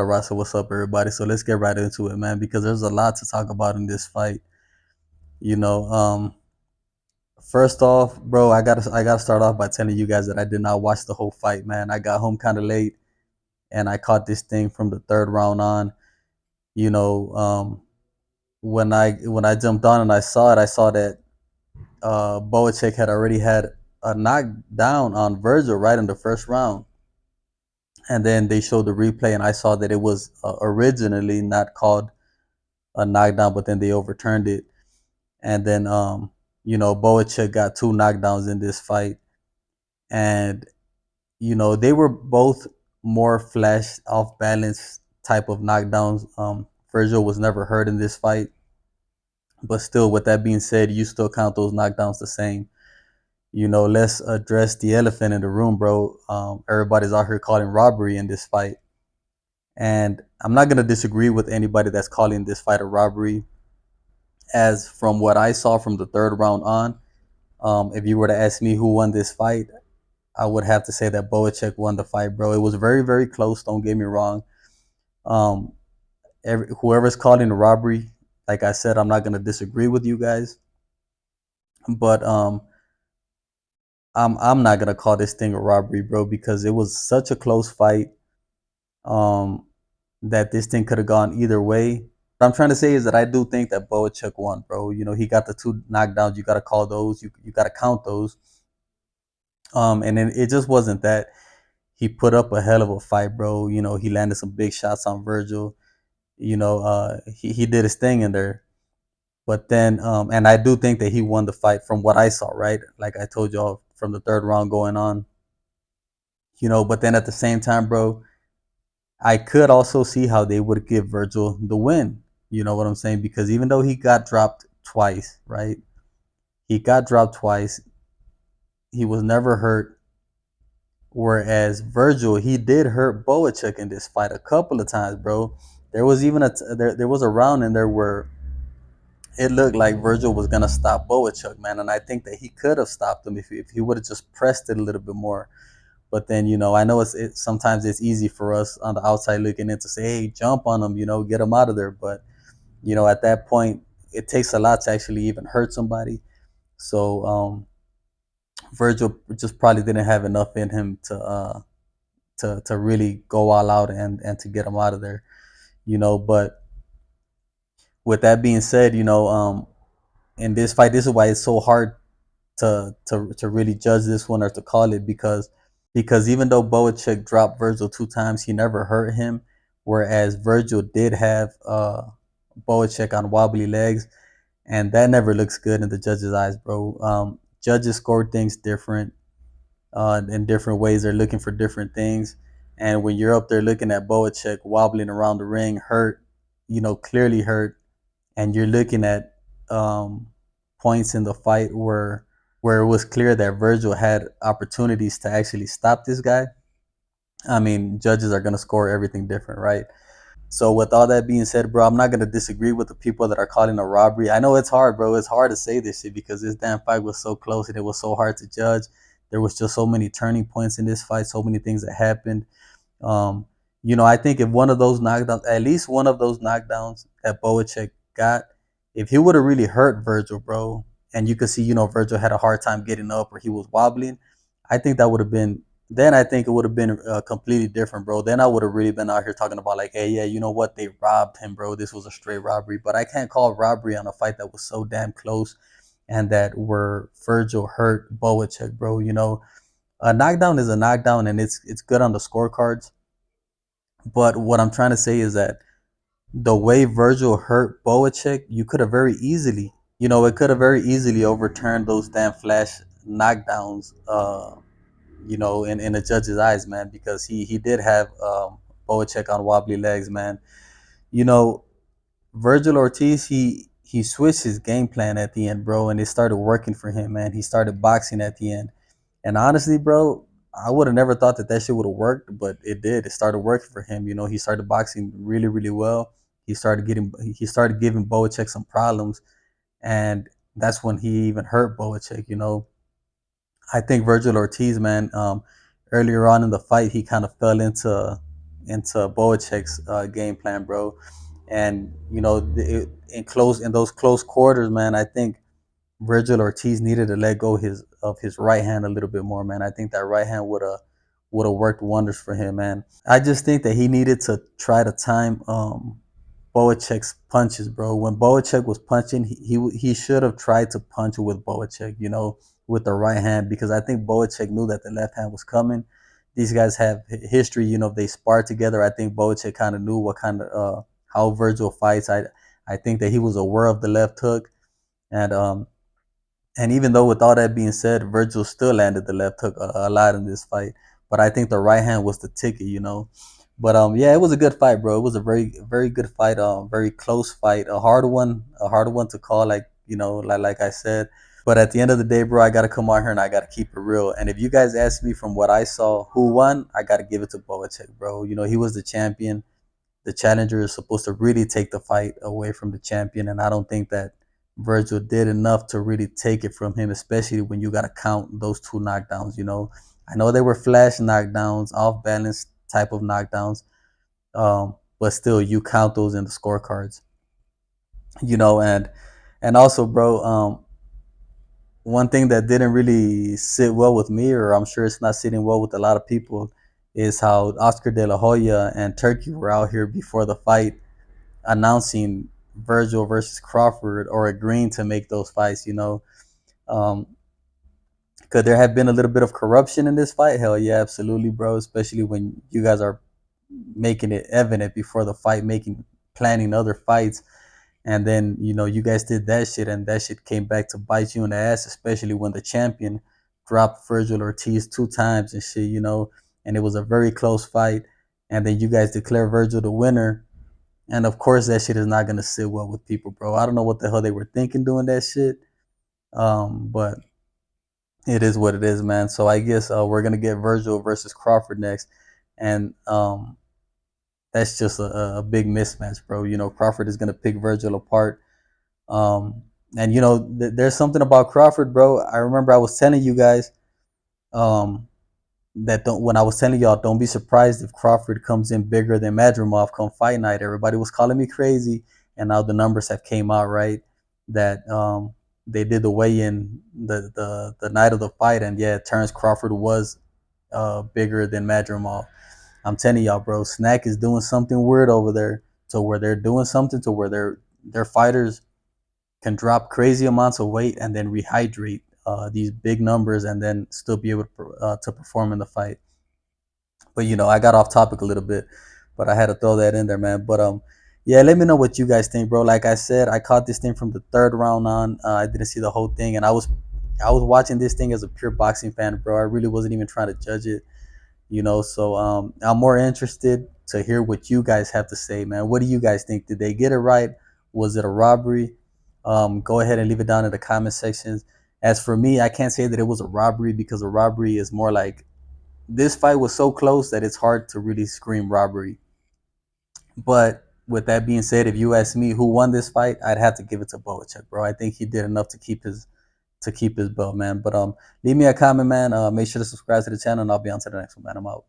Alright, so what's up, everybody? So let's get right into it, man, because there's a lot to talk about in this fight. You know, first off, bro, I gotta start off by telling you guys that I did not watch the whole fight, man. I got home kind of late, and I caught this thing from the third round on. You know, when I jumped on and I saw it, I saw that Boacek had already had a knockdown on Vergil right in the first round, and then they showed the replay, and I saw that it was originally not called a knockdown, but then they overturned it. And then Boacek got two knockdowns in this fight, and they were both more flash off balance type of knockdowns. Vergil was never hurt in this fight, but still, with that being said, you still count those knockdowns the same. Let's address the elephant in the room, bro. Everybody's out here calling robbery in this fight, and I'm not gonna disagree with anybody that's calling this fight a robbery. As from what I saw from the third round on, if you were to ask me who won this fight, I would have to say that Boacek won the fight, bro. It was very, very close. Don't get me wrong. Um, whoever's calling a robbery, like I said, I'm not gonna disagree with you guys, but I'm not gonna call this thing a robbery, bro, because it was such a close fight. Um, that this thing could have gone either way. What I'm trying to say is that I do think that Boacek won, bro. He got the two knockdowns. You gotta call those. You gotta count those. And then it just wasn't that. He put up a hell of a fight, bro. He landed some big shots on Vergil. He did his thing in there. But then, and I do think that he won the fight from what I saw, right? Like I told y'all from the third round going on. But then at the same time, bro, I could also see how they would give Vergil the win. You know what I'm saying? Because even though he got dropped twice, right? He got dropped twice. He was never hurt. Whereas Vergil, he did hurt Boacek in this fight a couple of times, bro. There was even there was a round in there where it looked like Vergil was gonna stop Boacek, man, and I think that he could have stopped him if he would have just pressed it a little bit more. But then, I know sometimes it's easy for us on the outside looking in to say, hey, jump on him, get him out of there. But at that point, it takes a lot to actually even hurt somebody. So Vergil just probably didn't have enough in him to really go all out and to get him out of there. But with that being said, in this fight, this is why it's so hard to really judge this one or to call it, because even though Boacek dropped Vergil two times, he never hurt him. Whereas Vergil did have Boacek on wobbly legs, and that never looks good in the judges' eyes, bro. Judges score things different in different ways. They're looking for different things, and when you're up there looking at Boacek wobbling around the ring, hurt, clearly hurt, and you're looking at points in the fight where it was clear that Vergil had opportunities to actually stop this guy. I mean, judges are gonna score everything different, right? So with all that being said, bro, I'm not gonna disagree with the people that are calling a robbery. I know it's hard, bro. It's hard to say this shit because this damn fight was so close and it was so hard to judge. There was just so many turning points in this fight, so many things that happened. Um, I think if one of those knockdowns, at least one of those knockdowns that Boacek got, if he would have really hurt Vergil, bro, and you could see, Vergil had a hard time getting up or he was wobbling, I think that would have been. Then I think it would have been completely different, bro. Then I would have really been out here talking about like, hey, yeah, you know what? They robbed him, bro. This was a straight robbery. But I can't call robbery on a fight that was so damn close and that where Vergil hurt Boacek, bro. A knockdown is a knockdown, and it's good on the scorecards. But what I'm trying to say is that the way Vergil hurt Boacek, you could have very easily, it could have very easily overturned those damn flash knockdowns, in the judge's eyes, man, because he did have Boacek on wobbly legs, man. You know, Vergil Ortiz, he switched his game plan at the end, bro, and it started working for him, man. He started boxing at the end. And honestly, bro, I would have never thought that shit would have worked, but it did. It started working for him. He started boxing really, really well. He started giving Boacek some problems, and that's when he even hurt Boacek. I think Vergil Ortiz, man, earlier on in the fight, he kind of fell into into Boachek's game plan, bro. And in those close quarters, man, I think Vergil Ortiz needed to let go his right hand a little bit more, man. I think that right hand would have worked wonders for him, man. I just think that he needed to try to time Boachek's punches, bro. When Boachek was punching, he should have tried to punch with Boachek, with the right hand, because I think Boachek knew that the left hand was coming. These guys have history, they sparred together. I think Boachek kind of knew what kind of how Vergil fights. I think that he was aware of the left hook, and even though with all that being said, Vergil still landed the left hook a lot in this fight. But I think the right hand was the ticket. But yeah, it was a good fight, bro. It was a very very good fight. Very close fight, a hard one to call, like I said. But at the end of the day, bro, I gotta come out here and I gotta keep it real. And if you guys ask me from what I saw, who won, I gotta give it to Boachek, bro. He was the champion. The challenger is supposed to really take the fight away from the champion, and I don't think that Vergil did enough to really take it from him, especially when you gotta count those two knockdowns. I know they were flash knockdowns, off balance type of knockdowns, but still, you count those in the scorecards. And also, bro, one thing that didn't really sit well with me, or I'm sure it's not sitting well with a lot of people, is how Oscar De La Hoya and Turkey were out here before the fight announcing Vergil versus Crawford, or agreeing to make those fights. Um, could there have been a little bit of corruption in this fight? Hell yeah, absolutely, bro. Especially when you guys are making it evident before the fight, planning other fights, and then you guys did that shit, and that shit came back to bite you in the ass, especially when the champion dropped Vergil Ortiz 2 times and shit, and it was a very close fight, and then you guys declare Vergil the winner, and of course that shit is not gonna sit well with people, bro. I don't know what the hell they were thinking doing that shit, but it is what it is, man. So I guess we're gonna get Vergil versus Crawford next, and that's just a big mismatch, bro. Crawford is gonna pick Vergil apart. And there's something about Crawford, bro. I remember I was telling you guys um, that don't when I was telling y'all, don't be surprised if Crawford comes in bigger than Madrimov come fight night. Everybody was calling me crazy, and now the numbers have came out, right, that they did the weigh-in the night of the fight, and yeah, it turns Crawford was bigger than Madrimov. I'm telling y'all, bro, Snack is doing something weird over there, to where they're doing something to where their fighters can drop crazy amounts of weight and then rehydrate these big numbers, and then still be able to perform in the fight. But I got off topic a little bit, but I had to throw that in there, man. But yeah, let me know what you guys think, bro. Like I said, I caught this thing from the third round on. I didn't see the whole thing, and I was watching this thing as a pure boxing fan, bro. I really wasn't even trying to judge it. So I'm more interested to hear what you guys have to say, man. What do you guys think? Did they get it right? Was it a robbery? Go ahead and leave it down in the comment sections. As for me, I can't say that it was a robbery, because a robbery is more like, this fight was so close that it's hard to really scream robbery. But with that being said, if you ask me who won this fight, I'd have to give it to Boachuk, bro. I think he did enough to keep his belt, man. But leave me a comment, man. Make sure to subscribe to the channel, and I'll be on to the next one, man. I'm out.